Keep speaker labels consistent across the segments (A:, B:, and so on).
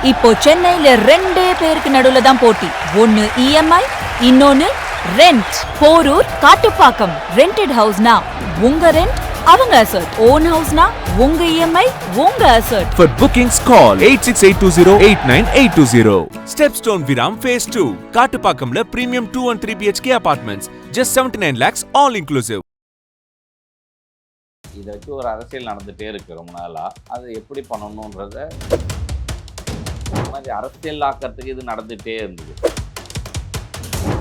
A: இப்போ சென்னையில ரெண்டே பேருக்கு நடுவுல தான் போட்டி. ஒன்னு இஎம்ஐ, இன்னொன்னு ரெண்ட். போரூர், காட்டுப்பாக்கம். ரெண்டட் ஹவுஸ்னா உங்க ரெண்ட், அவங்க அசர்ட். ஓன் ஹவுஸ்னா உங்க இஎம்ஐ, உங்க assert.
B: For bookings call 8682089820. Stepstone Viram Phase 2. காட்டுப்பாக்கம்ல premium 2 and 3 BHK apartments. Just 79 lakhs all inclusive.
C: இதை வச்சு ஒரு அரசியல் நடந்துகிட்டே இருக்கு ரொம்ப நாளாக. அது எப்படி பண்ணணுன்றத இந்த மாதிரி அரசியல் ஆக்கிறதுக்கு இது நடந்துகிட்டே இருந்தது.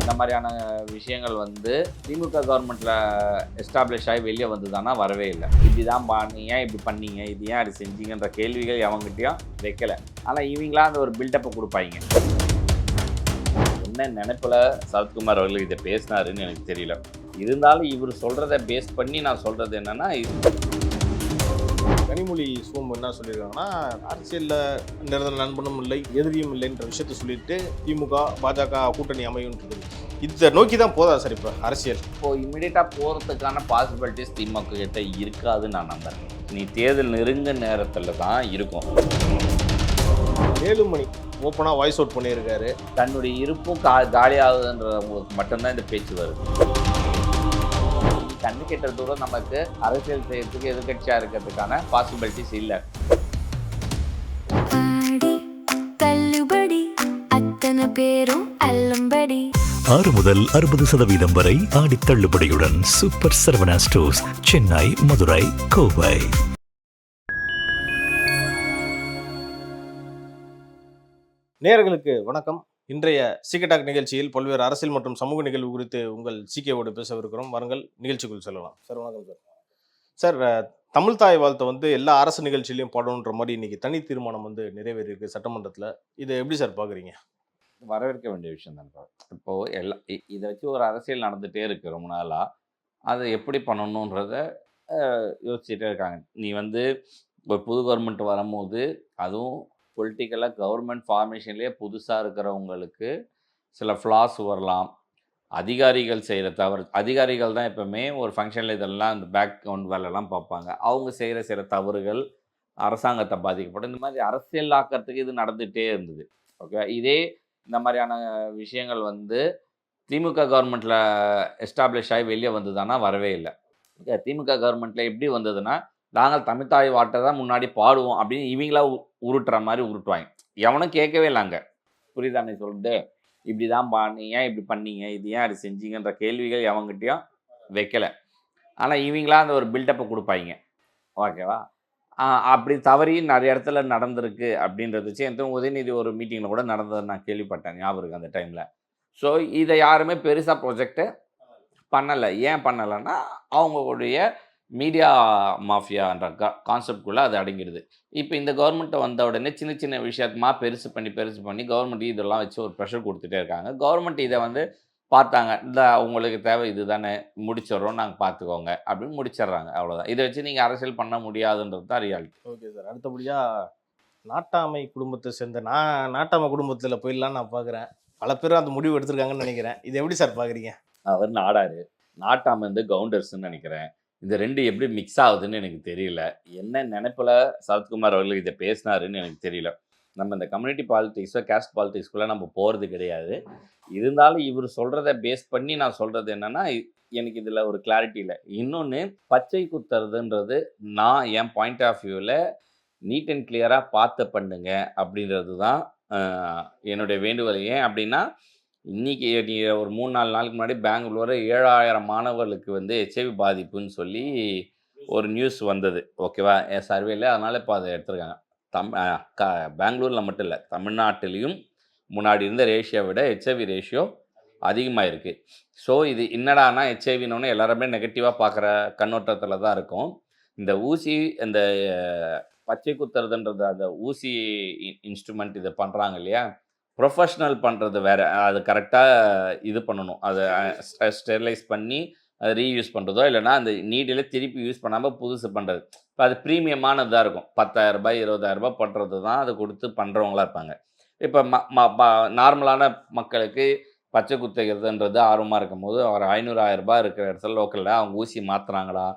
C: இந்த மாதிரியான விஷயங்கள் திமுக கவர்மெண்ட்டில் எஸ்டாப்ளிஷ் ஆகி வெளியே வந்ததுன்னா வரவே இல்லை. இப்படி தான் ஏன் இப்படி பண்ணீங்க, இது ஏன் அது செஞ்சீங்கன்ற கேள்விகள் எவங்கிட்டையும் வைக்கலை. ஆனால் இவங்களாம் அந்த ஒரு பில்டப்பை கொடுப்பாங்க. என்ன நினைப்பில் சரத்குமார் அவர்கள் இதை பேசினாருன்னு எனக்கு தெரியல. இருந்தாலும் இவர் சொல்கிறத பேஸ் பண்ணி நான் சொல்கிறது என்னென்னா,
D: கனிமொழி சோமு என்ன சொல்லியிருக்காங்கன்னா, அரசியலில் இந்த இடத்துல நண்பனும் இல்லை எதிரியும் இல்லைன்ற விஷயத்த சொல்லிட்டு திமுக பாஜக கூட்டணி அமையுன்றது இதை நோக்கி தான் போதா சார் இப்போ அரசியல்?
C: இப்போது இம்மிடியட்டாக போகிறதுக்கான பாசிபிலிட்டிஸ் திமுக கிட்ட இருக்காதுன்னு நான் நம்புறேன். நீ தேர்தல் நெருங்க நேரத்தில் தான் இருக்கும்.
D: 7 மணி ஓப்பனாக வாய்ஸ் அவுட் பண்ணியிருக்காரு.
C: தன்னுடைய இருப்பும் காலியாகுதுன்றவங்களுக்கு மட்டும்தான் இந்த பேச்சு வருது. கண்ணு கெட்ட தூரம் நமக்கு அரசியல் செய்யறதுக்கு எதிர்கட்சியாக இருக்கிறதுக்கான பாசிபிலிட்டிஸ் இல்லை.
E: பேரும் அல்லம்படி
F: 6 முதல் 60% வரை ஆடி தள்ளுபடியுடன் சூப்பர் சரவணா ஸ்டோர்ஸ், சென்னை, மதுரை, கோவை.
D: நேயர்களுக்கு வணக்கம். இன்றைய சீக்கெட்டாக் நிகழ்ச்சியில் பல்வேறு அரசியல் மற்றும் சமூக நிகழ்வு குறித்து உங்கள் சீக்கேவோடு பேசவிருக்கிறோம். வாருங்கள் நிகழ்ச்சிக்குள் செல்லலாம். சார் வணக்கம் சார். சார், தமிழ் தாய் வாழ்த்தை எல்லா அரசு நிகழ்ச்சியிலையும் பாடணுன்ற மாதிரி இன்னைக்கு தனி தீர்மானம் நிறைவேறியிருக்கு சட்டமன்றத்தில். இதை எப்படி சார் பார்க்குறீங்க?
C: வரவேற்க வேண்டிய விஷயம் தான். இப்போது இதை வச்சு ஒரு அரசியல் நடந்துகிட்டே இருக்கு ரொம்ப நாளாக. அதை எப்படி பண்ணணுன்றத யோசிச்சுட்டே இருக்காங்க. நீ ஒரு புது கவர்மெண்ட் வரும்போது, அதுவும் பொலிட்டிக்கலாக கவர்மெண்ட் ஃபார்மேஷன்லேயே புதுசாக இருக்கிறவங்களுக்கு சில ஃப்ளாஸ் வரலாம். அதிகாரிகள் செய்கிற தவறு, அதிகாரிகள் தான் எப்போவுமே ஒரு ஃபங்க்ஷனில் இதெல்லாம் இந்த பேக்ரவுண்ட் வேலைலாம் பார்ப்பாங்க. அவங்க செய்கிற சில தவறுகள் அரசாங்கத்தை பாதிக்கப்படும். இந்த மாதிரி அரசியல் ஆக்கிறதுக்கு இது நடந்துகிட்டே இருந்தது. ஓகே, இதே இந்த மாதிரியான விஷயங்கள் திமுக கவர்மெண்ட்டில் எஸ்டாப்ளிஷ் ஆகி வெளியே வந்ததுன்னா வரவே இல்லை. ஓகே, திமுக கவர்மெண்ட்டில் எப்படி வந்ததுன்னா, நாங்கள் தமிழ்தாய் வாட்டை தான் முன்னாடி பாடுவோம் அப்படின்னு இவங்களா உருட்டுற மாதிரி உருட்டுவாங்க. எவனும் கேட்கவே இல்லைங்க. புரியுதா நீ சொல்லிட்டு? இப்படி தான் ஏன் இப்படி பண்ணீங்க, இது ஏன் அது செஞ்சீங்கன்ற கேள்விகள் எவங்கிட்டையும் வைக்கலை. ஆனால் இவங்களா அந்த ஒரு பில்டப்பை கொடுப்பாங்க. ஓகேவா? அப்படி தவறி நிறைய இடத்துல நடந்திருக்கு அப்படின்றது வச்சு உதயநிதி ஒரு மீட்டிங்கில் கூட நடந்ததை நான் கேள்விப்பட்டேன், ஞாபகம் இருக்குது அந்த டைமில். ஸோ இதை யாருமே பெருசாக ப்ரொஜெக்டை பண்ணலை. ஏன் பண்ணலைன்னா, அவங்களுடைய மீடியா மாஃபியான்ற கான்செப்டுக்குள்ளே அது அடங்கிடுது. இப்போ இந்த கவர்மெண்ட்டை வந்த உடனே சின்ன சின்ன விஷயமா பெருசு பண்ணி கவர்மெண்ட் இதெல்லாம் வச்சு ஒரு ப்ரெஷர் கொடுத்துட்டே இருக்காங்க. கவர்மெண்ட் இதை பார்த்தாங்க, இந்த உங்களுக்கு தேவை இது தானே, முடிச்சிடறோம், நாங்கள் பார்த்துக்கோங்க அப்படின்னு முடிச்சிடுறாங்க. அவ்வளோதான். இதை வச்சு நீங்கள் அரசியல் பண்ண முடியாதுன்றது தான் ரியாலிட்டி.
D: Okay sir. அடுத்தபடியாக நாட்டாமை குடும்பத்தை சேர்ந்த நாட்டாமை குடும்பத்தில் போயிடலான்னு நான் பார்க்குறேன். பல பேரும் அந்த முடிவு எடுத்திருக்காங்கன்னு நினைக்கிறேன். இது எப்படி சார் பார்க்குறீங்க?
C: அவர் நாடாரு, நாட்டாமை கவுண்டர்ஸ்ன்னு நினைக்கிறேன். இந்த ரெண்டு எப்படி மிக்ஸ் ஆகுதுன்னு எனக்கு தெரியல. என்ன நினைப்பில் சரத்குமார் அவர்கள் இதை பேசினாருன்னு எனக்கு தெரியல. நம்ம இந்த கம்யூனிட்டி பாலிட்டிக்ஸோ கேஸ்ட் பாலிட்டிக்ஸ்குள்ளே நம்ம போகிறது கிடையாது. இருந்தாலும் இவர் சொல்கிறத பேஸ் பண்ணி நான் சொல்கிறது என்னென்னா, எனக்கு இதில் ஒரு கிளாரிட்டி இல்லை. இன்னொன்று, பச்சை குத்துறதுன்றது நான் என் பாயிண்ட் ஆஃப் வியூவில் நீட் அண்ட் கிளியராக பார்த்து பண்ணுங்க அப்படின்றது தான் என்னுடைய வேண்டுகோள். ஏன் அப்படின்னா, இன்றைக்கி நீங்கள் ஒரு 3-4 நாளுக்கு முன்னாடி பெங்களூரில் 7000 மாணவர்களுக்கு HIV பாதிப்புன்னு சொல்லி ஒரு நியூஸ் வந்தது. ஓகேவா? என் சர்வேல. அதனால் இப்போ அதை எடுத்துருக்காங்க. பெங்களூரில் மட்டும் இல்லை, தமிழ்நாட்டிலையும் முன்னாடி இருந்த ரேஷியோவை விட HIV ரேஷியோ அதிகமாக இருக்குது. ஸோ இது என்னடானா, HIVனோடனே எல்லாருமே நெகட்டிவாக பார்க்குற கண்ணோட்டத்தில் தான் இருக்கும். இந்த ஊசி, இந்த பச்சை குத்துறதுன்றது, அந்த ஊசி இன்ஸ்ட்ருமெண்ட் இதை பண்ணுறாங்க இல்லையா, ப்ரொஃபஷ்னல் பண்ணுறது வேறு. அது கரெக்டாக இது பண்ணணும், அதை ஸ்டெரிலைஸ் பண்ணி அதை ரீயூஸ் பண்ணுறதோ, இல்லைனா அந்த நீடில் திருப்பி யூஸ் பண்ணாமல் புதுசு பண்ணுறது. இப்போ அது ப்ரீமியமானதாக இருக்கும். 10,000 ரூபாய் 20,000 ரூபாய் பண்ணுறது தான் அதை கொடுத்து பண்ணுறவங்களா இருப்பாங்க. இப்போ நார்மலான மக்களுக்கு பச்சை குத்துகிறதுன்றது ஆர்வமாக இருக்கும் போது, ஒரு 500,000 ரூபாய் இருக்கிற இடத்துல லோக்கலில் அவங்க ஊசி மாற்றுறாங்களா,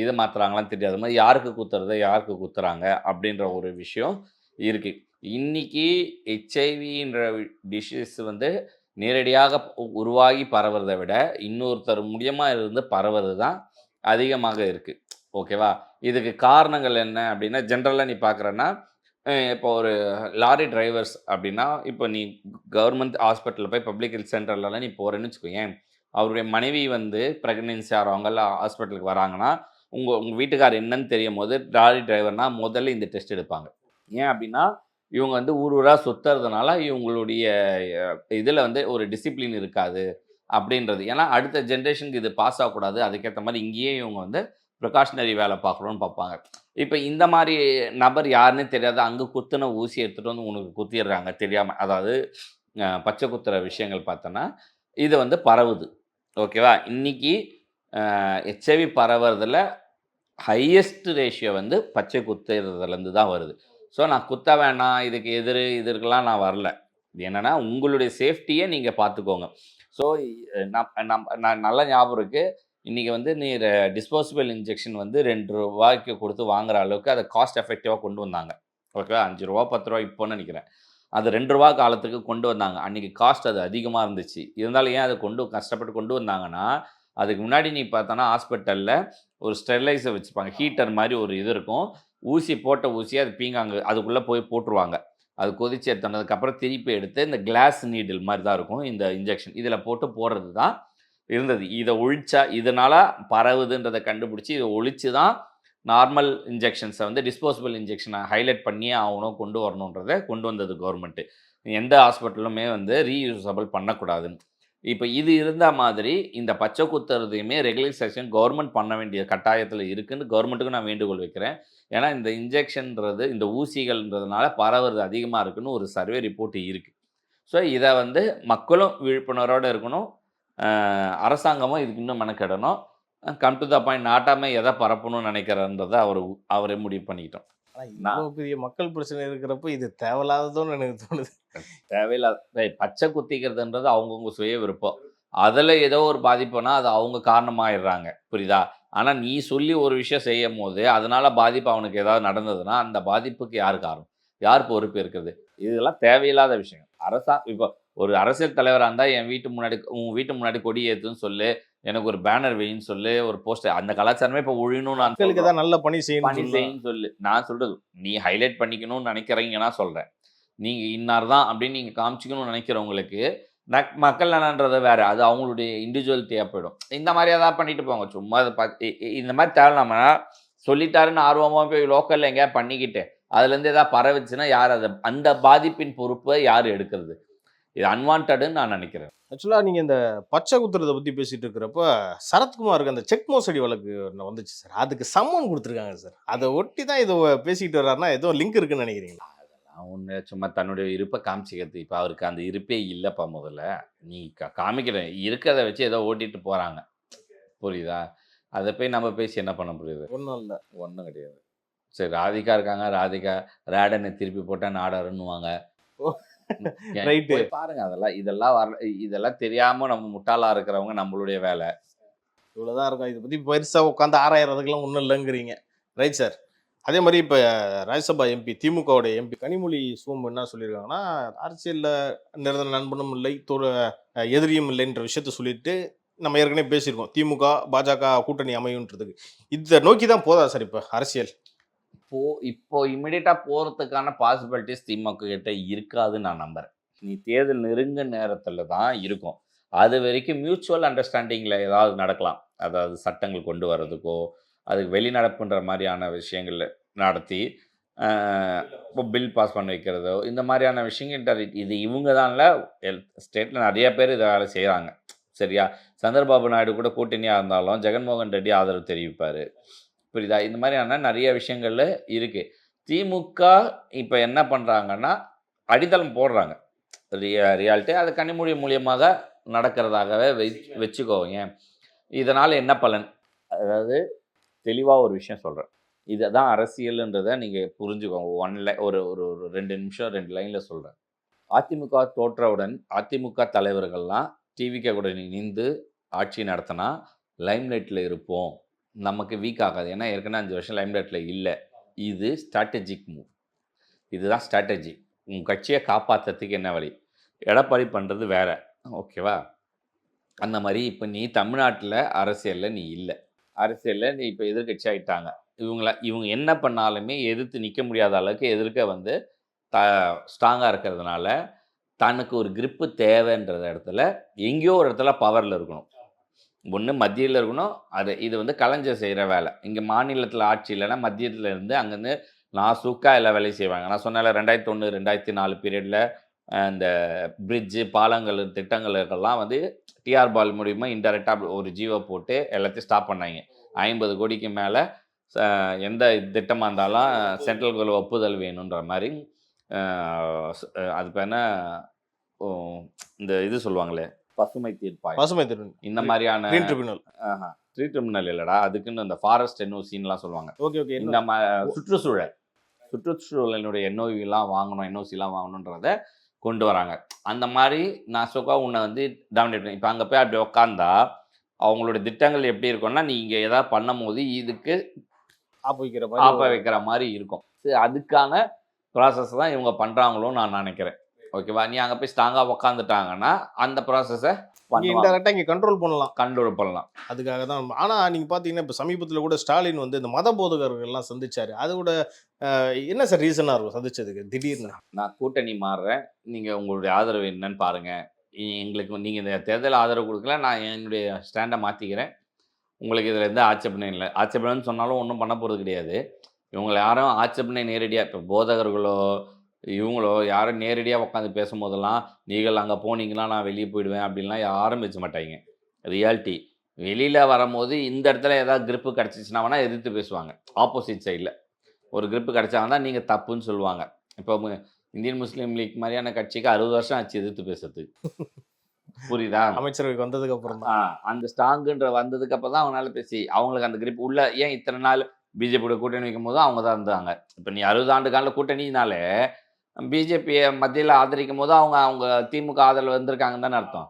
C: இது மாற்றுறாங்களான்னு தெரியாது. மாதிரி யாருக்கு குத்துறது, யாருக்கு குத்துறாங்க அப்படின்ற ஒரு விஷயம் இருக்குது. இன்னைக்கு ஹெச்ஐவின்ற டிசீஸ் வந்து நேரடியாக உருவாகி பரவுறதை விட இன்னொருத்தர் மூலியமாக இருந்து பரவுறது தான் அதிகமாக இருக்குது. ஓகேவா? இதுக்கு காரணங்கள் என்ன அப்படின்னா, ஜென்ரலாக நீ பார்க்குறேன்னா, இப்போ ஒரு லாரி டிரைவர்ஸ் அப்படின்னா, இப்போ நீ கவர்மெண்ட் ஹாஸ்பிட்டலில் போய் பப்ளிக் ஹெல்த் சென்டர்லலாம் நீ போகிறேன்னு வச்சுக்கோயேன், அவருடைய மனைவி வந்து ப்ரெக்னென்சி ஆகிறவங்கெல்லாம் ஹாஸ்பிட்டலுக்கு வராங்கன்னா, உங்கள் வீட்டுக்கார் என்னன்னு தெரியும் போது லாரி டிரைவர்னால் முதல்ல இந்த டெஸ்ட் எடுப்பாங்க. ஏன் அப்படின்னா, இவங்க வந்து ஊர் ஊராக சுற்றுறதுனால இவங்களுடைய இதில் வந்து ஒரு டிசிப்ளின் இருக்காது அப்படின்றது. ஏன்னா அடுத்த ஜென்ரேஷனுக்கு இது பாஸ் ஆகக்கூடாது, அதுக்கேற்ற மாதிரி இங்கேயே இவங்க வந்து ப்ரிகாஷனரி வேலை பார்க்கணுன்னு பார்ப்பாங்க. இப்போ இந்த மாதிரி நபர் யாருன்னு தெரியாது, அங்கே குத்துன ஊசி எடுத்துகிட்டு வந்து உனக்கு குத்திடுறாங்க தெரியாமல். அதாவது பச்சை குத்துற விஷயங்கள் பார்த்தோன்னா இது வந்து பரவுது. ஓகேவா? இன்றைக்கி ஹெச்ஐவி பரவுறதில் ஹையஸ்ட் ரேஷியோ வந்து பச்சை குத்துறதுலேருந்து தான் வருது. ஸோ நான் குத்த வேணாம், இதுக்கு இதற்கெல்லாம் நான் வரல. என்னென்னா உங்களுடைய சேஃப்டியை நீங்கள் பார்த்துக்கோங்க. ஸோ நான் நல்ல ஞாபகம் இருக்குது, இன்றைக்கி வந்து நீ டிஸ்போசபிள் இன்ஜெக்ஷன் வந்து ₹2 கொடுத்து வாங்குற அளவுக்கு அதை காஸ்ட் எஃபெக்டிவாக கொண்டு வந்தாங்க. ஓகேவா? ₹5 ₹10 இப்போன்னு நினைக்கிறேன். அது ₹2 காலத்துக்கு கொண்டு வந்தாங்க. அன்றைக்கி காஸ்ட் அது அதிகமாக இருந்துச்சு. இருந்தாலும் ஏன் அதை கஷ்டப்பட்டு கொண்டு வந்தாங்கன்னா, அதுக்கு முன்னாடி நீ பார்த்தோன்னா ஹாஸ்பிட்டலில் ஒரு ஸ்டெரிலைசர் வச்சுருப்பாங்க, ஹீட்டர் மாதிரி ஒரு இது இருக்கும். ஊசி போட்ட ஊசியை அது பீங்காங்க அதுக்குள்ளே போய் போட்டுருவாங்க. அது கொதிச்சு எடுத்ததுக்கப்புறம் திருப்பி எடுத்து இந்த கிளாஸ் நீடில் மாதிரி தான் இருக்கும் இந்த இன்ஜெக்ஷன், இதில் போட்டு போடுறது தான் இருந்தது. இதை ஒழிச்சா இதனால் பரவுதுன்றதை கண்டுபிடிச்சி இதை ஒழிச்சு தான் நார்மல் இன்ஜெக்ஷன்ஸை வந்து டிஸ்போசபிள் இன்ஜெக்ஷனை ஹைலைட் பண்ணியே ஆகணும், கொண்டு வரணுன்றதை கொண்டு வந்தது கவர்மெண்ட்டு. எந்த ஹாஸ்பிட்டலுமே வந்து ரீயூசபிள் பண்ணக்கூடாதுன்னு. இப்போ இது இருந்த மாதிரி இந்த பச்சை குத்துறதையுமே ரெகுலைசேஷன் கவர்மெண்ட் பண்ண வேண்டிய கட்டாயத்தில் இருக்குதுன்னு கவர்மெண்ட்டுக்கு நான் வேண்டுகோள் வைக்கிறேன். ஏன்னா இந்த இன்ஜெக்ஷன்றது இந்த ஊசிகள்ன்றதுனால பரவுறது அதிகமாக இருக்குன்னு ஒரு சர்வே ரிப்போர்ட் இருக்குது. ஸோ இதை வந்து மக்களும் விழிப்புணர்வோடு இருக்கணும், அரசாங்கமும் இதுக்கு இன்னும் மெனக்கிடணும். கம் டு த பாயிண்ட், நாட்டாமே எதை பரப்பணும்னு நினைக்கிறன்றதை அவரே முடிவு பண்ணிக்கிட்டோம்.
D: இவ்வளோ பெரிய மக்கள் பிரச்சனை இருக்கிறப்போ இது தேவையில்லாததுன்னு எனக்கு தோணுது.
C: தேவையில்லாத பச்சை குத்திக்கிறதுன்றது அவங்கவுங்க சுய விருப்பம். அதில் ஏதோ ஒரு பாதிப்புனா அது அவங்க காரணமாகிடுறாங்க, புரியுதா? ஆனால் நீ சொல்லி ஒரு விஷயம் செய்யும் போது அதனால் பாதிப்பு அவனுக்கு ஏதாவது நடந்ததுன்னா அந்த பாதிப்புக்கு யார் காரணம், யார் பொறுப்பு இருக்குது? இதெல்லாம் தேவையில்லாத விஷயம். இப்போ ஒரு அரசியல் தலைவராக இருந்தால் உன் வீட்டு முன்னாடி கொடி ஏற்றுன்னு சொல்லு, எனக்கு ஒரு பேனர் வெயின்னு சொல்லு, ஒரு போஸ்டர், அந்த கலாச்சாரமே இப்போ ஒழியணும்னு
D: மக்களுக்கு தான் நல்ல பணி
C: செய்யணும்னு சொல்லு. நான் சொல்கிறது நீ ஹைலைட் பண்ணிக்கணும்னு நினைக்கிறீங்கன்னா சொல்கிறேன். நீங்கள் இன்னார் தான் அப்படின்னு நீங்கள் காமிச்சிக்கணும்னு நினைக்கிறவங்களுக்கு மக்கள் என்னன்றதை வேறு, அது அவங்களுடைய இண்டிவிஜுவலிட்டியாக போயிடும். இந்த மாதிரி எதாவது பண்ணிட்டு போங்க. சும்மா அதை இந்த மாதிரி தேவையில்லாம சொல்லிட்டாருன்னு ஆர்வமாக போய் லோக்கலில் எங்கேயா பண்ணிக்கிட்டு அதுலேருந்து எதாவது பரவிச்சுன்னா யார் அதை அந்த பாதிப்பின் பொறுப்பை யார் எடுக்கிறது? இது அன்வான்டுன்னு நான் நினைக்கிறேன்.
D: ஆக்சுவலாக நீங்கள் இந்த பச்சை குத்துறதை பற்றி பேசிகிட்டு இருக்கிறப்ப சரத்குமாருக்கு அந்த செக் மோசடி வழக்கு வந்துச்சு சார், அதுக்கு சம்மன் கொடுத்துருக்காங்க சார். அதை ஒட்டி தான் இதை பேசிக்கிட்டு வர்றாருன்னா ஏதோ லிங்க் இருக்குன்னு நினைக்கிறீங்களா?
C: ஒன்று சும்மா தன்னுடைய இருப்பை காமிச்சிக்கிறது. இப்போ அவருக்கு அந்த இருப்பே இல்லைப்பா. முதல்ல நீ காமிக்கிறேன் இருக்கிறத வச்சு ஏதோ ஓட்டிகிட்டு போகிறாங்க, புரியுதா? அதை போய் நம்ம பேசி என்ன பண்ண முடியுது?
D: ஒன்றும் இல்லை,
C: ஒன்றும் கிடையாது. சரி, ராதிகா இருக்காங்க, ராதிகா ரேடனை திருப்பி போட்டால் நாடாருன்னுவாங்க.
D: ரைட்டு,
C: பாருங்க, இதெல்லாம் தெரியாமல் நம்ம முட்டாளாக இருக்கிறவங்க நம்மளுடைய வேலை
D: இவ்வளோதான் இருக்கும். இதை பற்றி பெருசாக உட்காந்து ஆராயறதுக்கெல்லாம் ஒன்றும் இல்லைங்கிறீங்க. Right sir. அதே மாதிரி இப்போ ராஜ்யசபா எம்பி, திமுகவுடைய எம்பி கனிமொழி சோமு என்ன சொல்லியிருக்காங்கன்னா, அரசியலில் நிரந்தர நண்பனும் இல்லை, எதிரியும் இல்லைன்ற விஷயத்த சொல்லிட்டு நம்ம ஏற்கனவே பேசியிருக்கோம். திமுக பாஜக கூட்டணி அமையுன்றதுக்கு இதை நோக்கி தான் போதா சார் இப்போ அரசியல்?
C: இப்போ இமிடியேட்டாக போகிறதுக்கான பாசிபிலிட்டிஸ் திமுக கிட்ட இருக்காதுன்னு நான் நம்புகிறேன். நீ தேர்தல் நெருங்க நேரத்தில் தான் இருக்கும். அது வரைக்கும் மியூச்சுவல் அண்டர்ஸ்டாண்டிங்கில் ஏதாவது நடக்கலாம். அதாவது சட்டங்கள் கொண்டு வர்றதுக்கோ அதுக்கு வெளிநடப்புன்ற மாதிரியான விஷயங்கள் நடத்தி இப்போ பில் பாஸ் பண்ண வைக்கிறதோ இந்த மாதிரியான விஷயங்கள் இது இவங்க தான்ல ஸ்டேட்டில் நிறைய பேர் இதை வேலை செய்கிறாங்க. சரியா? சந்திரபாபு நாயுடு கூட கூட்டணியாக இருந்தாலும் ஜெகன்மோகன் ரெட்டி ஆதரவு தெரிவிப்பார், புரியுதா? இந்த மாதிரியான நிறைய விஷயங்கள்ல இருக்குது. திமுக இப்போ என்ன பண்ணுறாங்கன்னா அடித்தளம் போடுறாங்க, ரியாலிட்டி அது கனிமொழி மூலியமாக நடக்கிறதாகவே வச்சுக்கோங்க. இதனால் என்ன பலன்? அதாவது தெளிவாக ஒரு விஷயம் சொல்கிறேன், இதை தான் அரசியல்ன்றதை நீங்கள் புரிஞ்சுக்கோங்க. ஒரு 2 நிமிஷம் 2 லைனில் சொல்கிறேன். அதிமுக தோற்றவுடன் அதிமுக தலைவர்கள்லாம் டிவிக்கு கூட நின்று ஆட்சி நடத்தினா லைம்லைட்டில் இருப்போம், நமக்கு வீக் ஆகாது. ஏன்னா ஏற்கனவே 5 வருஷம் லைம்லைட்டில் இல்லை. இது ஸ்ட்ராட்டஜிக் மூவ், இதுதான் ஸ்ட்ராட்டஜி. உன் கட்சியை காப்பாற்றுறதுக்கு என்ன வழி. எடப்பாடி பண்ணுறது வேற, ஓகேவா? அந்த மாதிரி இப்போ நீ தமிழ்நாட்டில் அரசியலில் நீ இல்லை, அரசியலில் நீ இப்போ எதிர்கட்சி ஆகிட்டாங்க. இவங்க என்ன பண்ணாலுமே எதிர்த்து நிற்க முடியாத அளவுக்கு எதிர்க்க வந்து ஸ்ட்ராங்காக இருக்கிறதுனால தனக்கு ஒரு கிரிப்பு தேவைன்ற இடத்துல எங்கேயோ ஒரு இடத்துல பவரில் இருக்கணும். ஒன்று மத்தியில் இருக்கணும். இது வந்து கலைஞர் செய்கிற வேலை. இங்கே மாநிலத்தில் ஆட்சி இல்லைன்னா மத்தியத்தில் இருந்து அங்கேருந்து நாசூக்கா எல்லா வேலையும் செய்வாங்க. நான் சொன்னால 2001 2004 பீரியடில் இந்த பிரிட்ஜு பாலங்கள் திட்டங்களுக்கெல்லாம் வந்து டிஆர் பால் மூலிமா இன்டெரக்டாக ஒரு ஜீவோ போட்டு எல்லாத்தையும் ஸ்டாப் பண்ணாங்க. 50 கோடிக்கு மேலே எந்த திட்டமாக இருந்தாலும் சென்ட்ரல் கவர்மெண்ட் ஒப்புதல் வேணுன்ற மாதிரி. அது பேர் என்ன, இந்த இது சொல்லுவாங்களே பசுமை தீர்ப்பாயம், இந்த மாதிரியான ட்ரிபியூனல் இல்லைடா, அதுக்குன்னு இந்த ஃபாரஸ்ட் என்ஓசின்லாம் சொல்லுவாங்க. இந்த சுற்றுச்சூழலினுடைய என்ஓசிலாம் வாங்கணுன்றத கொண்டு வராங்க. அந்த மாதிரி நான் சொக்கா உன்னை வந்து டாமினேட் பண்ணி இப்போ அங்கே போய் அப்படி உக்காந்தா அவங்களோட திட்டங்கள் எப்படி இருக்கும்னா, நீ இங்கே எதாவது பண்ணும் போது இதுக்கு ஆப்ப வைக்கிற மாதிரி இருக்கும். அதுக்கான ப்ராசஸ் தான் இவங்க பண்ணுறாங்களோன்னு நான் நினைக்கிறேன். ஓகேவா? நீ அங்கே போய் ஸ்ட்ராங்காக உக்காந்துட்டாங்கன்னா அந்த ப்ராசஸை
D: இன்டெரக்டாக இங்கே கண்ட்ரோல்
C: பண்ணலாம்.
D: அதுக்காக தான். ஆனால் நீங்கள் பார்த்தீங்கன்னா இப்போ சமீபத்தில் கூட ஸ்டாலின் வந்து இந்த மத போதகர்கள்லாம் சந்திச்சாரு. அது கூட என்ன சார் ரீசனாக இருக்கும் சந்திச்சதுக்கு திடீர்னு?
C: நான் கூட்டணி மாறுறேன், நீங்கள் உங்களுடைய ஆதரவு என்னன்னு பாருங்கள், எங்களுக்கு நீங்கள் இந்த தேர்தல் ஆதரவு கொடுக்கல, நான் என்னுடைய ஸ்டாண்டை மாற்றிக்கிறேன், உங்களுக்கு இதில் எந்த ஆட்சேபனை இல்லை. ஆட்சேபனைன்னு சொன்னாலும் ஒன்றும் பண்ண போகிறது கிடையாது. இவங்களை யாரும் ஆட்சேபனை நேரடியாக இப்போ போதகர்களோ இவங்களோ யாரும் நேரடியாக உட்காந்து பேசும்போதெல்லாம் நீங்கள் அங்கே போனீங்கன்னா நான் வெளியே போயிடுவேன் அப்படின்லாம் யாரும் பேச மாட்டாங்க. ரியாலிட்டி வெளியில் வரும்போது இந்த இடத்துல ஏதாவது கிரிப்பு கிடச்சிச்சின்னா வேணால் எதிர்த்து பேசுவாங்க. ஆப்போசிட் சைடில் ஒரு கிரிப்பு கிடச்சாங்கன்னா நீங்கள் தப்புன்னு சொல்லுவாங்க. இப்போ இந்தியன் முஸ்லீம் லீக் மாதிரியான கட்சிக்கு 60 வருஷம் ஆச்சு எதிர்த்து பேசுறதுக்கு. புரியுதா?
D: அமைச்சரவைக்கு வந்ததுக்கு அப்புறம்
C: அந்த ஸ்ட்ராங்குன்ற வந்ததுக்கு அப்புறம் தான் அவங்களால பேசி அவங்களுக்கு அந்த கிரிப் உள்ள. ஏன் இத்தனை நாள் பிஜேபியோட கூட்டணி வைக்கும் போதும் அவங்க தான் இருந்தாங்க. இப்போ நீ 60 ஆண்டு கால கூட்டணினாலே பிஜேபியை மத்தியில் ஆதரிக்கும் போது அவங்க திமுக ஆதரவு வந்திருக்காங்கன்னு தானே அர்த்தம்.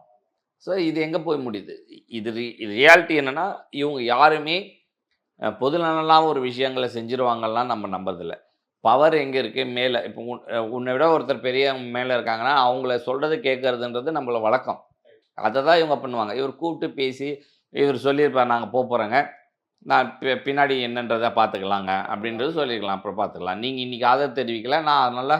C: ஸோ இது எங்கே போய் முடியுது? இது ரியாலிட்டி என்னென்னா, இவங்க யாருமே பொதுநலனாக ஒரு விஷயங்களை செஞ்சுருவாங்கலாம் நம்ம நம்புறதில்ல. பவர் எங்கே இருக்குது மேலே. இப்போ உன்னை விட ஒருத்தர் பெரிய மேலே இருக்காங்கன்னா அவங்கள சொல்கிறது கேட்கறதுன்றது நம்மள வழக்கம். அதை தான் இவங்க பண்ணுவாங்க. இவர் கூப்பிட்டு பேசி இவர் சொல்லியிருப்பார், நாங்கள் போகிறோங்க, நான் பின்னாடி என்னன்றதை பார்த்துக்கலாங்க அப்படின்றது சொல்லியிருக்கலாம், அப்புறம் பார்த்துக்கலாம், நீங்கள் இன்றைக்கி ஆதரவு தெரிவிக்கல, நான் அதனால்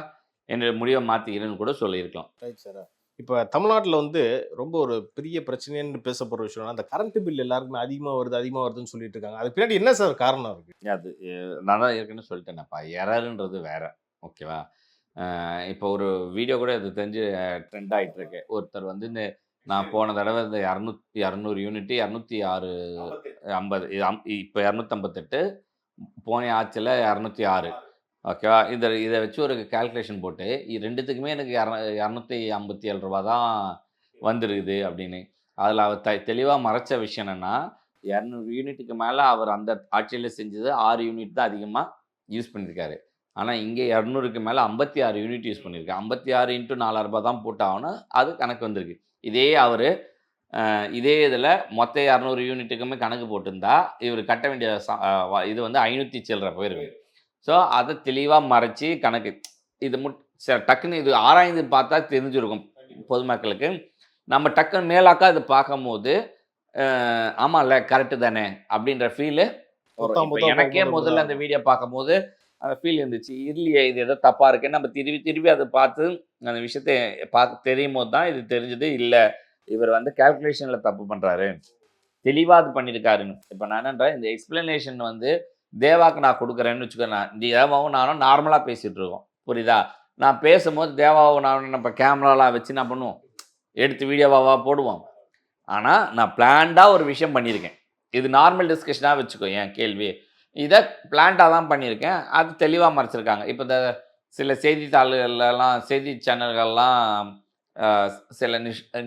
C: என்னுடைய முடிவை மாற்றிக்கிறேன்னு கூட சொல்லியிருக்கலாம்.
D: Right sir. இப்போ தமிழ்நாட்டில் வந்து ரொம்ப ஒரு பெரிய பிரச்சனைன்னு பேசப்படுற விஷயம், அந்த கரண்ட் பில் எல்லாருக்குமே அதிகமாக வருதுன்னு சொல்லிட்டு இருக்காங்க. அது பின்னாடி என்ன சார் காரணம் இருக்குது?
C: அது நான் தான் ஏற்கனவே சொல்லிட்டேனப்பா, எரருன்றது வேற. ஓகேவா? இப்போ ஒரு வீடியோ கூட இது தெரிஞ்சு ட்ரெண்ட் ஆகிட்டு இருக்கு. ஒருத்தர் வந்து இந்த நான் போன தடவை இந்த 200 யூனிட்டு 250 இப்போ 258, போன ஆட்சியில் 206. ஓகேவா? இதை வச்சு ஒரு கால்குலேஷன் போட்டு ரெண்டுத்துக்குமே எனக்கு 257 ரூபா தான் வந்துருக்குது அப்படின்னு. அதில் அவர் தெளிவாக மறைச்ச விஷயம் என்னென்னா, 200 யூனிட்டுக்கு மேலே அவர் அந்த ஆட்சியில் செஞ்சது 6 யூனிட் தான் அதிகமாக யூஸ் பண்ணியிருக்காரு. ஆனால் இங்கே 200க்கு மேலே 56 யூனிட் யூஸ் பண்ணியிருக்காரு. 56 × 4000 ரூபா தான் போட்டாகணும், அது கணக்கு வந்திருக்கு. இதே இதில் மொத்த 200 யூனிட்டுக்குமே கணக்கு போட்டிருந்தா இவர் கட்ட வேண்டிய இது வந்து 500 சில்லரை போயிருக்கு. ஸோ அதை தெளிவாக மறைச்சி கணக்கு இது டக்குன்னு இது ஆராய்ந்து பார்த்தா தெரிஞ்சிருக்கும் பொதுமக்களுக்கு. நம்ம டக்குன்னு மேலாக்கா இது பார்க்கும் போது ஆமாம்ல கரெக்டு தானே அப்படின்ற ஃபீலு எனக்கே முதல்ல அந்த வீடியோ பார்க்கும் போது அந்த ஃபீல் இருந்துச்சு. இல்லையே இது எதோ தப்பாக இருக்குன்னு நம்ம திருப்பி அதை பார்த்து அந்த விஷயத்தை பார்த்து தெரியும் போது தான் இது தெரிஞ்சது, இல்லை இவர் வந்து கால்குலேஷனில் தப்பு பண்ணுறாரு, தெளிவாக அது பண்ணியிருக்காருன்னு. இப்போ நான் என்னன்றேன், இந்த எக்ஸ்பிளனேஷன் வந்து தேவாவுக்கு நான் கொடுக்குறேன்னு வச்சுக்கோங்க. தேவாவும் நானும் நார்மலாக பேசிகிட்டு இருக்கோம், புரியுதா? நான் பேசும்போது தேவாவும் நானும் நம்ம கேமராலாம் வச்சு என்ன பண்ணுவோம், எடுத்து வீடியோவாக போடுவோம். ஆனால் நான் பிளான்டாக ஒரு விஷயம் பண்ணியிருக்கேன். இது நார்மல் டிஸ்கஷனாக வச்சுக்கோ என் கேள்வி. இதை பிளான்டாக தான் பண்ணியிருக்கேன், அது தெளிவாக மறைச்சிருக்காங்க. இப்போ இந்த சில செய்தித்தாள்கள்லாம் செய்தி சேனல்கள்லாம் சில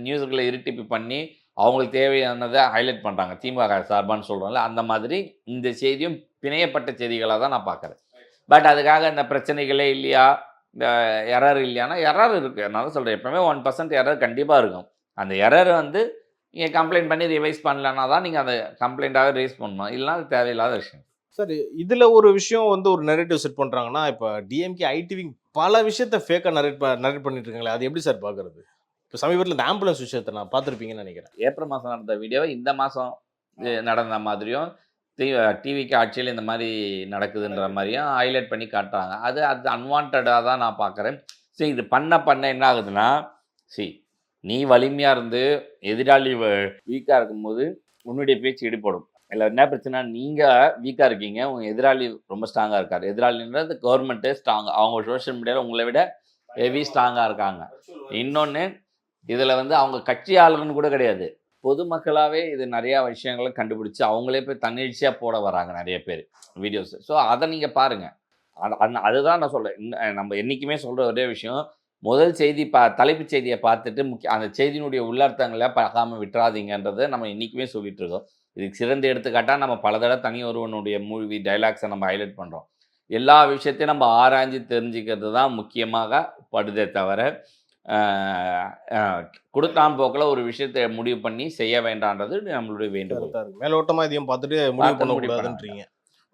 C: நியூஸ்களை இருட்டிப்பு பண்ணி அவங்களுக்கு தேவையானதை ஹைலைட் பண்ணுறாங்க, திமுக சார்பான்னு சொல்கிறாங்களே, அந்த மாதிரி இந்த செய்தியும் பிணையப்பட்ட செய்திகளாக தான் நான் பார்க்குறேன். பட் அதுக்காக இந்த பிரச்சனைகளே இல்லையா, இந்த எரர் இல்லையானா எரர் இருக்குது. அதனால சொல்கிறேன், எப்பவுமே 1% எரர் கண்டிப்பாக இருக்கும். அந்த எரர் வந்து நீங்கள் கம்ப்ளைண்ட் பண்ணி ரிவைஸ் பண்ணலன்னா தான் நீங்கள் அந்த கம்ப்ளைண்ட்டாக ரைஸ் பண்ணணும், இல்லைனா அது தேவையில்லாத விஷயம்.
D: சார், இதில் ஒரு விஷயம் வந்து ஒரு நெரேட்டிவ் செட் பண்ணுறாங்கன்னா, இப்போ டிஎம்கே ஐடி விங் பல விஷயத்த ஃபேக்காக நரேட் பண்ணிட்டு இருக்காங்களே, அது எப்படி சார் பார்க்கறது? இப்போ சமீபத்தில் இந்த ஆம்புலன்ஸ் விஷயத்தை நான் பார்த்துருப்பீங்கன்னு நினைக்கிறேன்.
C: ஏப்ரல் மாதம் நடந்த வீடியோவை இந்த மாதம் நடந்த மாதிரியும் டிவிக்கு ஆட்சியில் இந்த மாதிரி நடக்குதுன்ற மாதிரியும் ஹைலைட் பண்ணி காட்டுறாங்க. அது அன்வான்டாக தான் நான் பார்க்குறேன். சரி, இது பண்ண என்ன ஆகுதுன்னா, நீ வலிமையாக இருந்து எதிராளி வீக்காக இருக்கும்போது உன்னுடைய பேச்சு இடிப்படும். இல்லை என்ன பிரச்சனை, நீங்கள் வீக்காக இருக்கீங்க, உங்கள் எதிராளி ரொம்ப ஸ்ட்ராங்காக இருக்கார். எதிராளின்றது கவர்மெண்ட்டு ஸ்ட்ராங், அவங்க சோஷியல் மீடியாவில் உங்களை விட ஹெவி ஸ்ட்ராங்காக இருக்காங்க. இன்னொன்று, இதில் வந்து அவங்க கட்சி ஆளுங்கன்னு கூட கிடையாது, பொதுமக்களாகவே இது நிறையா விஷயங்களை கண்டுபிடிச்சி அவங்களே போய் தன்னெழுச்சியாக போட வராங்க நிறைய பேர் வீடியோஸ். ஸோ அதை நீங்கள் பாருங்கள். அதுதான் நான் சொல்கிறேன். நம்ம என்றைக்குமே சொல்கிற ஒரே விஷயம், முதல் செய்தி தலைப்புச் செய்தியை பார்த்துட்டு அந்த செய்தியினுடைய உள்ளர்த்தங்களை பார்க்காம விட்டுறாதீங்கன்றதை நம்ம என்றைக்குமே சொல்லிட்டு இருக்கோம். இதுக்கு சிறந்த எடுத்துக்காட்டாக நம்ம பல தடவை தனி ஒருவனுடைய மூவி டைலாக்ஸை நம்ம ஹைலைட் பண்ணுறோம். எல்லா விஷயத்தையும் நம்ம ஆராய்ஞ்சு தெரிஞ்சுக்கிறது தான் முக்கியமாக படுதே தவிர கொடுத்தான் போக்கில் ஒரு விஷயத்தை முடிவு பண்ணி செய்ய வேண்டான்றது நம்மளுடைய வேண்டுகோள்.
D: மேலோட்டமாக இதையும் பார்த்துட்டு முடிவு பண்ணக்கூடாதுன்றீங்க.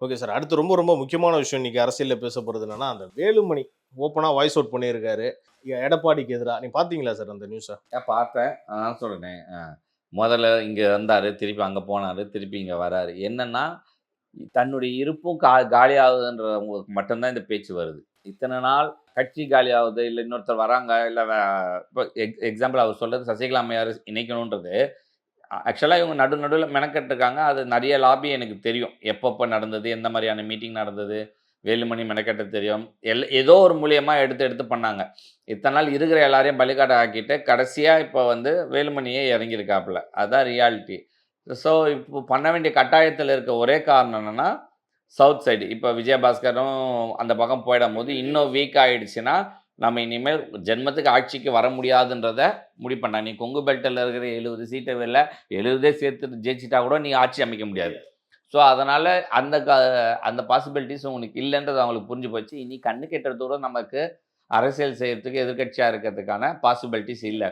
D: ஓகே சார், அடுத்து ரொம்ப ரொம்ப முக்கியமான விஷயம் இன்றைக்கி அரசியலில் பேச போகிறது என்னன்னா, அந்த வேலுமணி ஓப்பனாக வாய்ஸ் அவுட் பண்ணியிருக்காரு எடப்பாடிக்கு எதிராக. நீ பார்த்தீங்களா சார் அந்த நியூஸை?
C: பார்த்தேன். நான் சொல்கிறேன், முதல்ல இங்கே வந்தார், திருப்பி அங்கே போனார், திருப்பி இங்கே வராரு. என்னென்னா, தன்னுடைய இருப்பும் காலியாகுதுன்றவங்களுக்கு மட்டும்தான் இந்த பேச்சு வருது. இத்தனை நாள் கட்சி காலியாகுது, இல்லை இன்னொருத்தர் வராங்க, இல்லை இப்போ எக்ஸாம்பிள் அவர் சொல்கிறது சசிகலா அம்மையார் இணைக்கணுன்றது ஆக்சுவலாக இவங்க நடுவில் மெனக்கெட்டுருக்காங்க. அது நிறைய லாபி எனக்கு தெரியும், எப்பப்போ நடந்தது, எந்த மாதிரியான மீட்டிங் நடந்தது, வேலுமணி மெனக்கெட்ட தெரியும். ஏதோ ஒரு மூலியமாக எடுத்து பண்ணாங்க. இத்தனை நாள் இருக்கிற எல்லாரையும் பலிகாட்டை ஆக்கிட்டு கடைசியாக இப்போ வந்து வேலுமணியே இறங்கியிருக்காப்புல. அதுதான் ரியாலிட்டி. ஸோ இப்போ பண்ண வேண்டிய கட்டாயத்தில் இருக்க ஒரே காரணம் என்னென்னா, சவுத் சைடு இப்போ விஜயபாஸ்கரும் அந்த பக்கம் போயிடும் போது இன்னும் வீக் ஆகிடுச்சுன்னா நம்ம இனிமேல் ஜென்மத்துக்கு ஆட்சிக்கு வர முடியாதுன்றதை முடிவு பண்ணாங்க. நீ கொங்கு பெல்ட்டில் இருக்கிற 70 சீட்டை இல்லை 70 சேர்த்து ஜெயிச்சிட்டா கூட நீ ஆட்சி அமைக்க முடியாது. ஸோ அதனால் அந்த பாசிபிலிட்டிஸ் உங்களுக்கு இல்லைன்றது அவங்களுக்கு புரிஞ்சு போச்சு. இனி கண்ணு கெட்டுற தூரம் நமக்கு அரசியல் செய்கிறதுக்கு எதிர்கட்சியாக இருக்கிறதுக்கான பாசிபிலிட்டிஸ் இல்லை.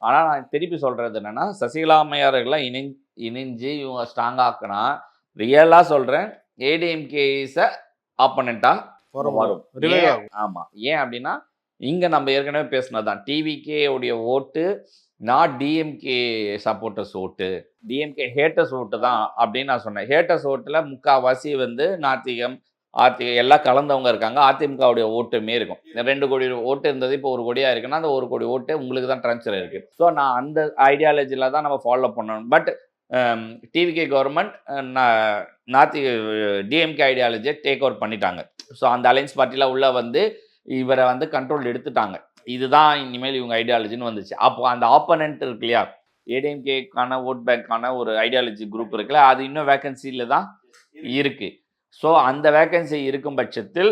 C: ஆனால் நான் திருப்பி சொல்கிறது என்னென்னா, சசிகலா அம்மையார்கள்லாம் இணைஞ்சு இவங்க ஸ்ட்ராங்காக்குனா ரியலாக சொல்கிறேன், ஏடிஎம்கே இஸ் ஆப்பனண்ட்டாக வரும். ஆமாம், ஏன் அப்படின்னா இங்கே நம்ம ஏற்கனவே பேசினது தான், டிவிகே உடைய ஓட்டு நாட் டிஎம்கே சப்போர்ட்டர்ஸ் ஓட்டு, டிஎம்கே ஹேட்டர்ஸ் ஓட்டு தான் அப்படின்னு நான் சொன்னேன். ஹேட்டர்ஸ் ஓட்டில் முக்கால்வாசி வந்து நாத்திகம் எல்லாம் கலந்தவங்க இருக்காங்க. அதிமுகவுடைய ஓட்டுமே இருக்கும். 2 கோடி ஓட்டு இருந்தது, இப்போ 1 கோடியாக இருக்குன்னா அந்த 1 கோடி ஓட்டு உங்களுக்கு தான் ட்ரான்ஸ்ஃபர் இருக்குது. ஸோ நான் அந்த ஐடியாலஜியில் தான் நம்ம ஃபாலோ பண்ணணும். பட் டிவிகே கவர்மெண்ட் டிஎம்கே ஐடியாலஜியை டேக் ஓவர் பண்ணிட்டாங்க. ஸோ அந்த அலையன்ஸ் பார்ட்டியில் உள்ள வந்து இவரை வந்து கண்ட்ரோல் எடுத்துட்டாங்க. இதுதான் இனிமேல் இவங்க ஐடியாலஜின்னு வந்துச்சு. அப்போ அந்த ஆப்பனண்ட் இருக்கு இல்லையா, ஏடிஎம்கேக்கான ஓட் பேங்க்கான ஒரு ஐடியாலஜி குரூப் இருக்குல்ல, அது இன்னும் வேகன்சியில் தான் இருக்குது. ஸோ அந்த வேகன்சி இருக்கும் பட்சத்தில்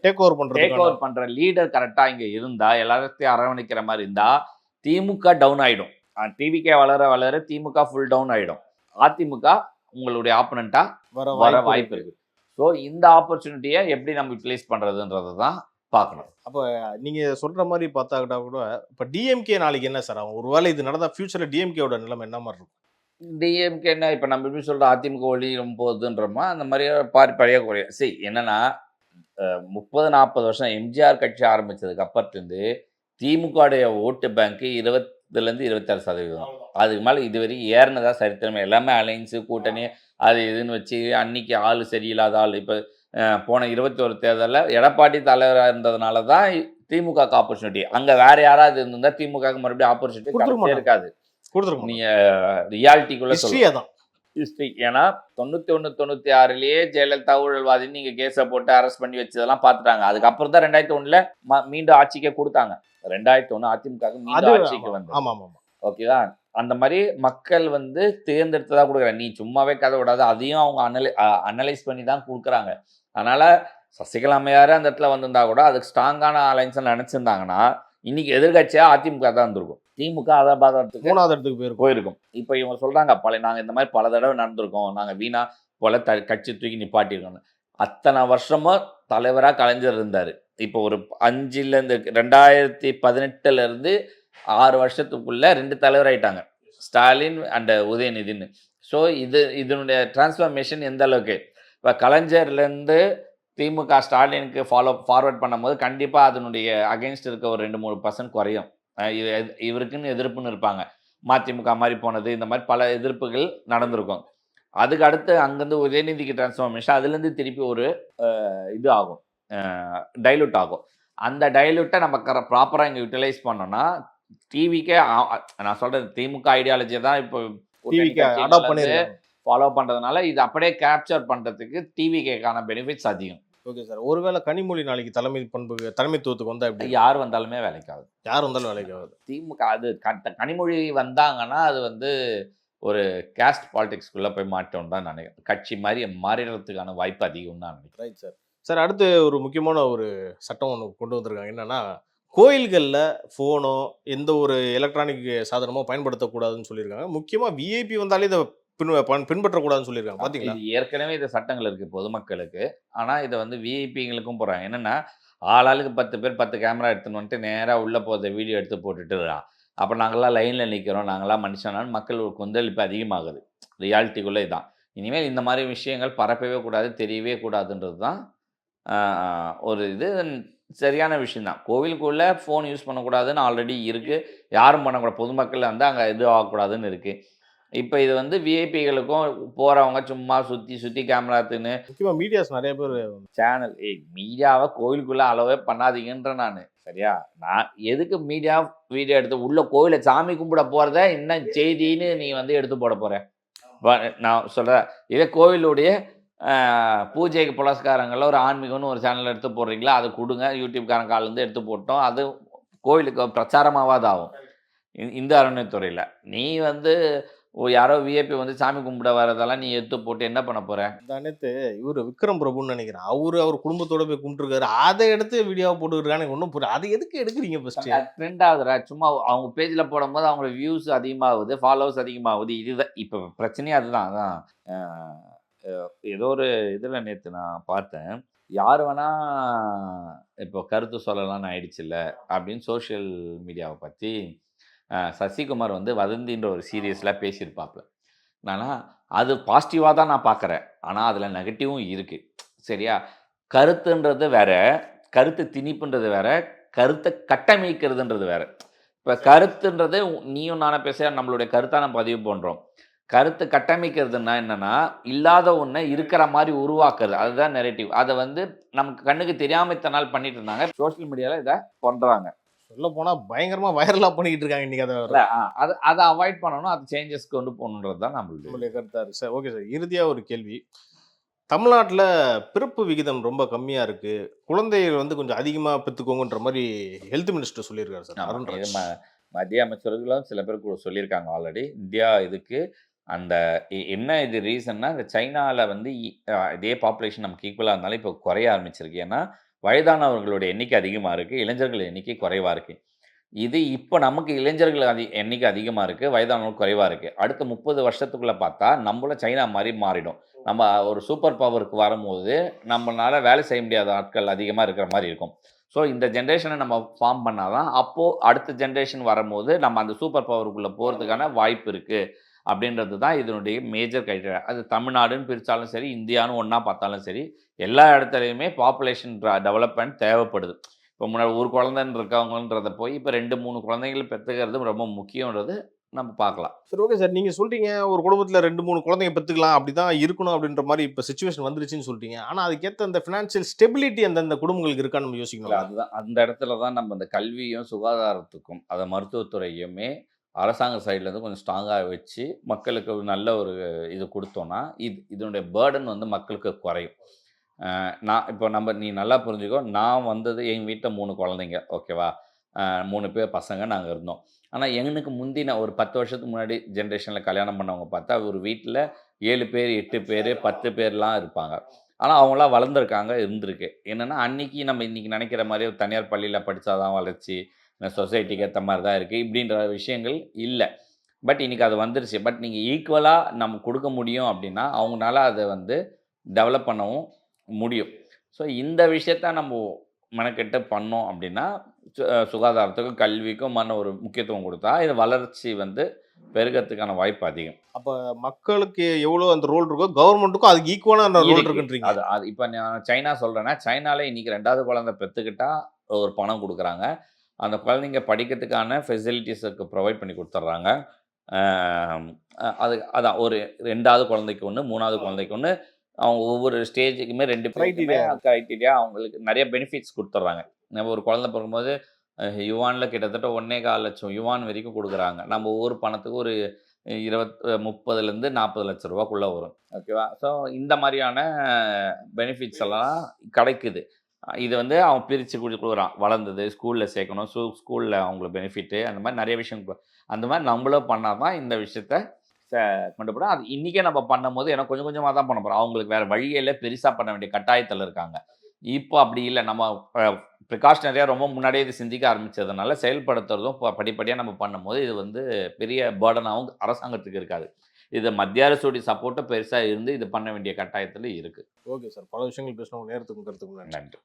D: டேக் ஓவர்
C: பண்ணுற லீடர் கரெக்டாக இங்கே இருந்தால், எல்லாத்தையும் அரவணைக்கிற மாதிரி இருந்தால் திமுக டவுன் ஆகிடும். டிவிகே வளர வளர திமுக ஃபுல் டவுன் ஆகிடும். அதிமுக உங்களுடைய ஆப்பனண்ட்டாக வர வாய்ப்பு இருக்குது. ஸோ இந்த ஆப்பர்ச்சுனிட்டியை எப்படி நம்ம யூட்டிலைஸ் பண்ணுறதுன்றது தான் பார்க்கணும்.
D: அப்போ நீங்கள் சொல்கிற மாதிரி பார்த்தாக்கிட்டா கூட இப்போ டிஎம்கே நாளைக்கு என்ன சார் ஆகும்? ஒருவேளை இது நடந்தால் ஃபியூச்சரில் டிஎம்கேவோட நிலைமை என்ன மாதிரி இருக்கும்?
C: டிஎம்கே என்ன இப்போ நம்ம எப்படி சொல்கிற அதிமுக ஒளியும் போகுதுன்றோமா அந்த மாதிரி பழைய குறைய. சரி, என்னென்னா 30-40 வருஷம் எம்ஜிஆர் கட்சி ஆரம்பித்ததுக்கு அப்புறத்துலேருந்து திமுகவுடைய ஓட்டு பேங்க்கு 20-26%. அதுக்கு மேலே இதுவரை ஏறினதா சரித்திரமே. எல்லாமே அலைன்ஸு கூட்டணி அது இதுன்னு வச்சு அன்னைக்கு ஆள் சரியில்லாத ஆள். இப்போ போன 21 தேர்தலில் எடப்பாடி தலைவராக இருந்ததுனால தான் திமுக ஆப்பர்ச்சுனிட்டி. அங்கே வேறு யாராவது இருந்திருந்தால் திமுக மறுபடியும் ஆப்பர்ச்சுனிட்டி இருக்காது. நீங்கள் ரியாலிட்டிக்குள்ளே சொல்லுங்கள் ஹிஸ்ட்ரி. ஏன்னா 91-96 ஜெயலலிதா ஊழல்வாதின்னு நீங்கள் கேஸை போட்டு அரெஸ்ட் பண்ணி வச்சதெல்லாம் பார்த்துட்டாங்க. அதுக்கப்புறம் தான் 2001 மீண்டும் ஆட்சிக்கே கொடுத்தாங்க. 2001 அதிமுக மீண்டும் ஆட்சிக்கு வந்து. ஓகேவா? அந்த மாதிரி மக்கள் வந்து தேர்ந்தெடுத்ததாக கொடுக்குறாங்க. நீ சும்மாவே கதை விடாது, அதையும் அவங்க அனலைஸ் பண்ணி தான் கொடுக்குறாங்க. அதனால் சசிகலா அம்மையார் அந்த இடத்துல வந்திருந்தா கூட அதுக்கு ஸ்ட்ராங்கான அலைன்ஸ் நினச்சிருந்தாங்கன்னா இன்னைக்கு எதிர்கட்சியாக அதிமுக தான் இருந்திருக்கும். திமுக அதான் பாதத்துக்கு 3வது இடத்துக்கு போயிருக்கும். இப்போ இவங்க சொல்கிறாங்க நாங்கள் இந்த மாதிரி பல தடவை நடந்திருக்கோம், நாங்கள் வீணா போல கட்சி தூக்கி நிப்பாட்டியிருக்கோம். அத்தனை வருஷமும் தலைவராக கலைஞர் இருந்தார். இப்போ ஒரு 2018 6 வருஷத்துக்குள்ளே 2 தலைவர் ஆகிட்டாங்க, ஸ்டாலின் அண்ட் உதயநிதின்னு. ஸோ இதனுடைய டிரான்ஸ்ஃபர்மேஷன் எந்த அளவுக்கு இப்போ கலைஞர்லேருந்து திமுக ஸ்டாலினுக்கு ஃபார்வர்ட் பண்ணும்போது கண்டிப்பாக அதனுடைய அகெயின்ஸ்ட் இருக்க ஒரு 2-3% குறையும். இவருக்குன்னு எதிர்ப்புன்னு இருப்பாங்க. மதிமுக மாதிரி போனது, இந்த மாதிரி பல எதிர்ப்புகள் நடந்திருக்கும். அதுக்கு அடுத்து அங்கேருந்து உதயநிதிக்கு ட்ரான்ஸ்ஃபார்மேஷன், அதுலேருந்து திருப்பி ஒரு இது ஆகும், டைலூட் ஆகும். அந்த டைலூட்டை நம்ம ப்ராப்பராக இங்கே யூட்டிலைஸ் பண்ணோம்னா டிவிக்கே, நான் சொல்கிறது திமுக ஐடியாலஜியை தான் இப்போ
D: டிவிக்கு அடாப்ட் பண்ணிருக்காங்க.
C: ஃபாலோ பண்ணுறதுனால இது அப்படியே கேப்சர் பண்ணுறதுக்கு டிவிக்கான பெனிஃபிட்ஸ் அதிகம்.
D: Okay sir. ஒருவேளை கனிமொழி நாளைக்கு தலைமைத்துவத்துக்கு வந்தா எப்படி?
C: யார் வந்தாலுமே வேலைக்காகுது.
D: யார் வந்தாலும் வேலைக்கு ஆகுது.
C: திமுக அது கனிமொழி வந்தாங்கன்னா அது வந்து ஒரு கேஸ்ட் பாலிடிக்ஸ்குள்ளே போய் மாட்டோம் தான் நினைக்கிறேன். கட்சி மாதிரி மாறிடுறதுக்கான வாய்ப்பு அதிகம் தான் நினைக்கிறேன்.
D: Right sir. சார், அடுத்து ஒரு முக்கியமான ஒரு சட்டம் ஒன்று கொண்டு வந்திருக்காங்க. என்னன்னா, கோயில்களில் ஃபோனோ எந்த ஒரு எலக்ட்ரானிக் சாதனமோ பயன்படுத்தக்கூடாதுன்னு சொல்லியிருக்காங்க. முக்கியமாக விஐபி வந்தாலே இதை பின்பற்றக்கூடாதுன்னு சொல்லியிருக்காங்க. பார்த்தீங்களா?
C: இது ஏற்கனவே இந்த சட்டங்கள் இருக்குது பொதுமக்களுக்கு. ஆனால் இதை வந்து விஐபிங்களுக்கும் போகிறாங்க. என்னென்னா, ஆளாளுக்கு 10 பேர் 10 கேமரா எடுத்துன்னு வந்துட்டு நேராக உள்ளே போகிறத வீடியோ எடுத்து போட்டுட்டுறான். அப்போ நாங்களாம் லைனில் நிற்கிறோம், நாங்களாம் மனுஷனான்னு மக்கள் ஒரு கொந்தளிப்பு அதிகமாகுது. ரியாலிட்டிக்குள்ளே இதான். இனிமேல் இந்த மாதிரி விஷயங்கள் பரப்பவே கூடாது, தெரியவே கூடாதுன்றது தான் ஒரு இது சரியான விஷயந்தான். கோவிலுக்குள்ளே ஃபோன் யூஸ் பண்ணக்கூடாதுன்னு ஆல்ரெடி இருக்குது. யாரும் பண்ணக்கூடாது, பொதுமக்கள் வந்து அங்கே இது ஆகக்கூடாதுன்னு இருக்குது. இப்போ இது வந்து விஐபிகளுக்கும் போகிறவங்க சும்மா சுற்றி கேமரா எடுத்துன்னு,
D: முக்கியமாக மீடியாஸ் நிறைய பேர்
C: சேனல் மீடியாவை கோவிலுக்குள்ளே அலோவே பண்ணாதீங்கன்ற நான். சரியா? நான் எதுக்கு மீடியா வீடியோ எடுத்து உள்ள கோவிலை சாமி கும்பிட போகிறத என்ன செய்தின்னு நீ வந்து எடுத்து போட போகிற? நான் சொல்கிறேன், இதே கோவிலுடைய பூஜைக்கு புலஸ்காரங்களில் ஒரு ஆன்மீகம்னு ஒரு சேனல் எடுத்து போடுறீங்களா, அதை கொடுங்க. யூடியூப்காரன் காலேருந்து எடுத்து போட்டோம், அது கோவிலுக்கு பிரச்சாரமாவது ஆகும். இந்த அறநிலையத்துறையில் நீ வந்து யாரோ விஐபி வந்து சாமி கும்பிட வரதெல்லாம் நீ எடுத்து போட்டு என்ன பண்ண போற?
D: நேற்று இவர் விக்ரம் பிரபுன்னு நினைக்கிறேன், அவர் குடும்பத்தோட போய் கும்பிட்டுருக்காரு, அதை எடுத்து வீடியோ போட்டுருக்கான்னு ஒன்றும் புரியல. அதை எதுக்கு எடுக்கிறீங்க? ஃபர்ஸ்ட்
C: ட்ரெண்ட் ஆகுதுரா, சும்மா அவங்க பேஜில் போடும்போது அவங்களோட வியூஸ் அதிகமாகுது, ஃபாலோவர்ஸ் அதிகமாகுது. இதுதான் இப்போ பிரச்சனையே. அதுதான் அதான் ஏதோ ஒரு இதில் நேற்று நான் பார்த்தேன், யார் வேணால் இப்போ கருத்து சொல்லலாம்னு ஆயிடுச்சுல்ல அப்படின்னு சோஷியல் மீடியாவை பற்றி சசிகுமார் வந்து வதந்தின்ற ஒரு சீரியஸில் பேசியிருப்பாப்புல. ஆனால் அது பாசிட்டிவாக தான் நான் பார்க்குறேன், ஆனால் அதில் நெகட்டிவும் இருக்குது. சரியா? கருத்துன்றது வேற, கருத்து திணிப்புன்றது வேற, கருத்தை கட்டமைக்கிறதுன்றது வேற. இப்போ கருத்துன்றது நீயும் நானும் பேச நம்மளுடைய கருத்தாக நம்ம பதிவு பண்ணுறோம். கருத்து கட்டமைக்கிறதுனா என்னென்னா, இல்லாத ஒன்றை இருக்கிற மாதிரி உருவாக்குறது, அதுதான் நெரேட்டிவ். அதை வந்து நமக்கு கண்ணுக்கு தெரியாமல் இத்தனை நாள் பண்ணிட்டு இருந்தாங்க. சோஷியல் மீடியாவில் இதை பண்ணுறாங்க.
D: சொல்ல போனால் பயங்கரமாக வைரலாக பண்ணிக்கிட்டு இருக்காங்க இன்றைக்கி.
C: அதை அவாய்ட் பண்ணணும், அது சேஞ்சஸ் கொண்டு போகணுன்றது தான் நம்மளுடைய
D: கருத்தாக இருக்குது சார். ஓகே சார், இறுதியாக ஒரு கேள்வி. தமிழ்நாட்டில் பிறப்பு விகிதம் ரொம்ப கம்மியாக இருக்குது, குழந்தைகள் வந்து கொஞ்சம் அதிகமாக பெற்றுக்கோங்கன்ற மாதிரி ஹெல்த் மினிஸ்டர் சொல்லியிருக்காரு சார்.
C: மத்திய அமைச்சர்களும் சில பேர் கூட சொல்லியிருக்காங்க ஆல்ரெடி. இந்தியா இதுக்கு அந்த என்ன இது ரீசன்னா, இந்த சைனாவில் வந்து இதே பாப்புலேஷன் நமக்கு ஈக்குவலாக இருந்தாலும் இப்போ குறைய ஆரம்பிச்சிருக்கு. ஏன்னா வயதானவர்களுடைய எண்ணிக்கை அதிகமாக இருக்குது, இளைஞர்கள் எண்ணிக்கை குறைவாக இருக்குது. இது இப்போ நமக்கு இளைஞர்கள் எண்ணிக்கை அதிகமாக இருக்குது, வயதானவர்கள் குறைவாக இருக்குது. அடுத்த 30 வருஷத்துக்குள்ளே பார்த்தா நம்மளும் சைனா மாதிரி மாறிடும். நம்ம ஒரு சூப்பர் பவருக்கு வரும்போது நம்மளால் வேலை செய்ய முடியாத ஆட்கள் அதிகமாக இருக்கிற மாதிரி இருக்கும். ஸோ இந்த ஜென்ரேஷனை நம்ம ஃபார்ம் பண்ணால் தான் அப்போது அடுத்த ஜென்ரேஷன் வரும்போது நம்ம அந்த சூப்பர் பவருக்குள்ளே போகிறதுக்கான வாய்ப்பு இருக்குது அப்படின்றது தான் இதனுடைய மேஜர் க்ரைட்டீரியா. அது தமிழ்நாடுன்னு பிரித்தாலும் சரி, இந்தியான்னு ஒன்றா பார்த்தாலும் சரி, எல்லா இடத்துலையுமே பாப்புலேஷன் டெவலப்மெண்ட் தேவைப்படுது. இப்போ முன்னாடி ஒரு குழந்தைன்னு இருக்கவங்கன்றதை போய் இப்போ 2-3 குழந்தைகள் பெற்றுக்கிறது ரொம்ப முக்கியன்றது நம்ம பார்க்கலாம்.
D: சரி, ஓகே சார். நீங்கள் சொல்கிறீங்க ஒரு குடும்பத்தில் 2-3 குழந்தைங்க பெற்றுக்கலாம், அப்படி தான் இருக்கணும் அப்படின்ற மாதிரி இப்போ சிச்சுவேஷன் வந்துருச்சுன்னு சொல்லிட்டீங்க. ஆனால் அதுக்கேற்ற அந்த ஃபினான்ஷியல் ஸ்டெபிலிட்டி அந்தந்த குடும்பங்களுக்கு இருக்கான்னு நம்ம யோசிக்கணும்.
C: அதுதான் அந்த இடத்துல தான் நம்ம அந்த கல்வியும் சுகாதாரத்துக்கும் அதை மருத்துவத்துறையுமே அரசாங்க சைட்லேருந்து கொஞ்சம் ஸ்ட்ராங்காக வச்சு மக்களுக்கு ஒரு நல்ல ஒரு இது கொடுத்தோன்னா இதனுடைய பேர்டன் வந்து மக்களுக்கு குறையும். நான் இப்போ நீ நல்லா புரிஞ்சுக்கோ, நான் வந்தது எங்கள் வீட்டில் 3 குழந்தைங்க, ஓகேவா? 3 பேர் பசங்க நாங்கள் இருந்தோம். ஆனால் எனக்கு முந்தின ஒரு 10 வருஷத்துக்கு முன்னாடி ஜென்ரேஷனில் கல்யாணம் பண்ணவங்க பார்த்தா ஒரு வீட்டில் 7 பேர் 8 பேர் 10 பேர்லாம் இருப்பாங்க. ஆனால் அவங்களாம் வளர்ந்துருக்காங்க, இருந்திருக்கு. என்னென்னா அன்றைக்கி நம்ம இன்றைக்கி நினைக்கிற மாதிரி ஒரு தனியார் பள்ளியில் படித்தாதான் வளர்ச்சி, சொசைட்டிக்கு ஏற்ற மாதிரி தான் இருக்குது இப்படின்ற விஷயங்கள் இல்லை. பட் இன்றைக்கி அது வந்துருச்சு. பட் நீங்கள் ஈக்குவலாக நம்ம கொடுக்க முடியும் அப்படின்னா அவங்களால அதை வந்து டெவலப் பண்ணவும் முடியும். ஸோ இந்த விஷயத்த நம்ம மெனக்கெட்டு பண்ணோம் அப்படின்னா சுகாதாரத்துக்கும் கல்விக்கும் ஒரு முக்கியத்துவம் கொடுத்தா இது வளர்ச்சி வந்து பெருகிறதுக்கான வாய்ப்பு அதிகம்.
D: அப்போ மக்களுக்கு எவ்வளோ அந்த ரோல் இருக்கோ கவர்மெண்ட்டுக்கும் அதுக்கு ஈக்குவலான ரோல் இருக்குன்றீங்க.
C: அது இப்போ நான் சைனா சொல்கிறேன்னா, சைனால இன்னைக்கு 2வது குழந்தை பெற்றுக்கிட்டா ஒரு பணம் கொடுக்குறாங்க. அந்த குழந்தைங்க படிக்கிறதுக்கான ஃபெசிலிட்டிஸுக்கு ப்ரொவைட் பண்ணி கொடுத்துட்றாங்க. அதான் ஒரு 2வது குழந்தைக்கு ஒன்று, 3வது குழந்தைக்கு ஒன்று, அவங்க ஒவ்வொரு ஸ்டேஜுக்குமே 2 க்ரைட்டீரியா அவங்களுக்கு நிறைய பெனிஃபிட்ஸ் கொடுத்துட்றாங்க. நம்ம ஒரு குழந்தை பிறக்கும்போது யுவானில் கிட்டத்தட்ட 1.25 லட்சம் யுவான் வரைக்கும் கொடுக்குறாங்க. நம்ம ஒவ்வொரு பணத்துக்கு ஒரு 30லேருந்து 40 லட்ச ரூபாக்குள்ளே வரும். ஓகேவா? ஸோ இந்த மாதிரியான பெனிஃபிட்ஸ் எல்லாம் கிடைக்குது. இது வந்து அவன் பிரித்து கொடுக்குறான். வளர்ந்தது ஸ்கூலில் சேர்க்கணும், ஸ்கூலில் அவங்களுக்கு பெனிஃபிட்டு, அந்த மாதிரி நிறைய விஷயம். அந்த மாதிரி நம்மளும் பண்ணால் தான் இந்த விஷயத்த கொண்டு போகிறோம். அது இன்றைக்கே நம்ம பண்ணும்போது ஏன்னா கொஞ்சம் கொஞ்சமாக தான் பண்ண போகிறோம். அவங்களுக்கு வேறு வழியில் பெருசாக பண்ண வேண்டிய கட்டாயத்தில் இருக்காங்க. இப்போ அப்படி இல்லை. நம்ம ப்ரிகாஷனரியாக ரொம்ப முன்னாடியே இது சிந்திக்க ஆரம்பித்ததுனால செயல்படுத்துறதும் படிப்படியாக நம்ம பண்ணும்போது இது வந்து பெரிய பேர்டனாகவும் அரசாங்கத்துக்கு இருக்காது. இது மத்திய அரசுடைய சப்போர்ட்டும் பெருசாக இருந்து இது பண்ண வேண்டிய கட்டாயத்தில் இருக்குது.
D: ஓகே சார், பல விஷயங்கள் பேசணும். நேரத்துக்கும் கருத்துக்கும் நன்றி.
C: நன்றி.